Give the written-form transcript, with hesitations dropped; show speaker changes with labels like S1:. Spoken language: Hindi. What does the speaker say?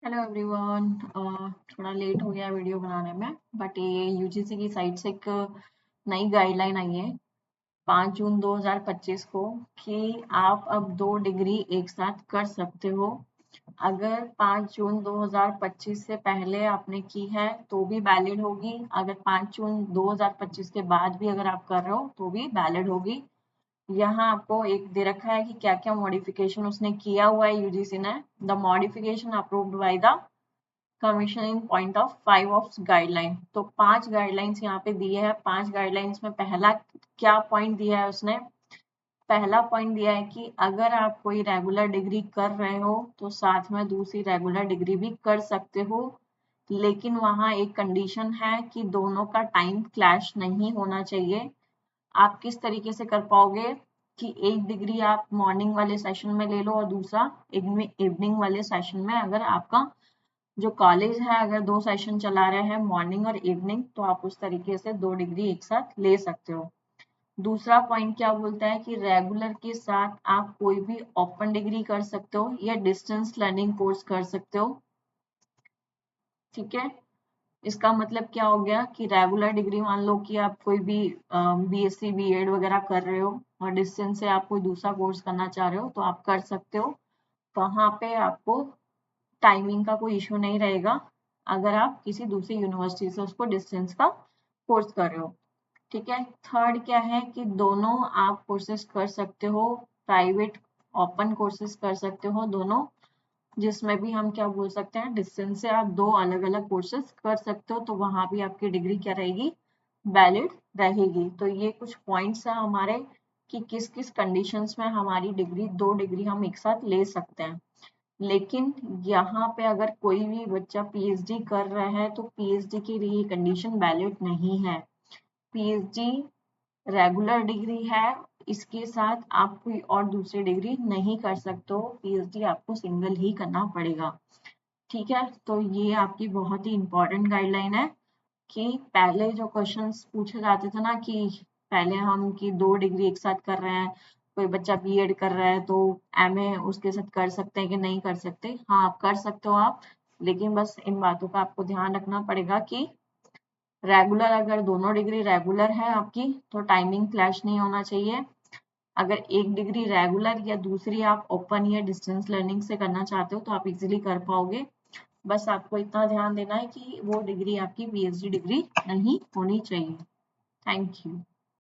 S1: Hello everyone. थोड़ा लेट हो गया वीडियो बनाने में, बट ये यूजीसी की साइट से एक नई गाइडलाइन आई है 5 जून 2025 को कि आप अब 2 डिग्री एक साथ कर सकते हो। अगर 5 जून 2025 से पहले आपने की है तो भी वैलिड होगी, अगर 5 जून 2025 के बाद भी अगर आप कर रहे हो तो भी वैलिड होगी। यहाँ आपको एक दे रखा है कि क्या क्या मॉडिफिकेशन उसने किया हुआ है यूजीसी ने। The modification approved by the commission in point of 5 of guideline. तो 5 गाइडलाइंस यहाँ पे दिए हैं। 5 गाइडलाइंस में पहला क्या पॉइंट दिया है उसने? पहला पॉइंट दिया है कि अगर आप कोई रेगुलर डिग्री कर रहे हो तो साथ में दूसरी रेगुलर डिग्री भी कर सकते हो, लेकिन वहाँ एक कंडीशन है कि दोनों का टाइम क्लैश नहीं होना चाहिए। आप किस तरीके से कर पाओगे कि एक डिग्री आप मॉर्निंग वाले सेशन में ले लो और दूसरा इवनिंग वाले सेशन में। अगर आपका जो कॉलेज है अगर 2 सेशन चला रहे हैं मॉर्निंग और इवनिंग, तो आप उस तरीके से 2 डिग्री एक साथ ले सकते हो। दूसरा पॉइंट क्या बोलता है कि रेगुलर के साथ आप कोई भी ओपन डिग्री कर सकते हो या डिस्टेंस लर्निंग कोर्स कर सकते हो। ठीक है, इसका मतलब क्या हो गया कि रेगुलर डिग्री मान लो कि आप कोई भी बीएससी बीएड वगैरह कर रहे हो और डिस्टेंस से आप कोई दूसरा कोर्स करना चाह रहे हो तो आप कर सकते हो। वहां पे आपको टाइमिंग का कोई इशू नहीं रहेगा अगर आप किसी दूसरी यूनिवर्सिटी से उसको डिस्टेंस का कोर्स कर रहे हो। ठीक है, थर्ड क्या है कि दोनों आप कोर्सेज कर सकते हो, प्राइवेट ओपन कोर्सेज कर सकते हो दोनों, जिसमें भी हम क्या बोल सकते हैं डिस्टेंस से आप 2 अलग अलग कोर्सेज कर सकते हो, तो वहां भी आपकी डिग्री क्या रहेगी? वैलिड रहेगी। तो ये कुछ पॉइंट्स है हमारे कि किस किस कंडीशंस में हमारी डिग्री 2 डिग्री हम एक साथ ले सकते हैं। लेकिन यहाँ पे अगर कोई भी बच्चा पीएचडी कर रहा है तो पीएचडी के लिए ये कंडीशन वैलिड नहीं है। पीएचडी रेगुलर डिग्री है, इसके साथ आप कोई और दूसरी डिग्री नहीं कर सकते हो, पीएचडी आपको सिंगल ही करना पड़ेगा। ठीक है, तो ये आपकी बहुत ही इंपॉर्टेंट गाइडलाइन है कि पहले जो क्वेश्चंस पूछे जाते थे ना कि पहले हम कि 2 डिग्री एक साथ कर रहे हैं, कोई बच्चा बीएड कर रहा है तो एमए उसके साथ कर सकते हैं कि नहीं कर सकते? हाँ, आप कर सकते हो आप, लेकिन बस इन बातों का आपको ध्यान रखना पड़ेगा कि रेगुलर अगर दोनों डिग्री रेगुलर है आपकी तो टाइमिंग क्लैश नहीं होना चाहिए। अगर एक डिग्री रेगुलर या दूसरी आप ओपन या डिस्टेंस लर्निंग से करना चाहते हो तो आप इजीली कर पाओगे। बस आपको इतना ध्यान देना है कि वो डिग्री आपकी पीएचडी डिग्री नहीं होनी चाहिए। Thank you.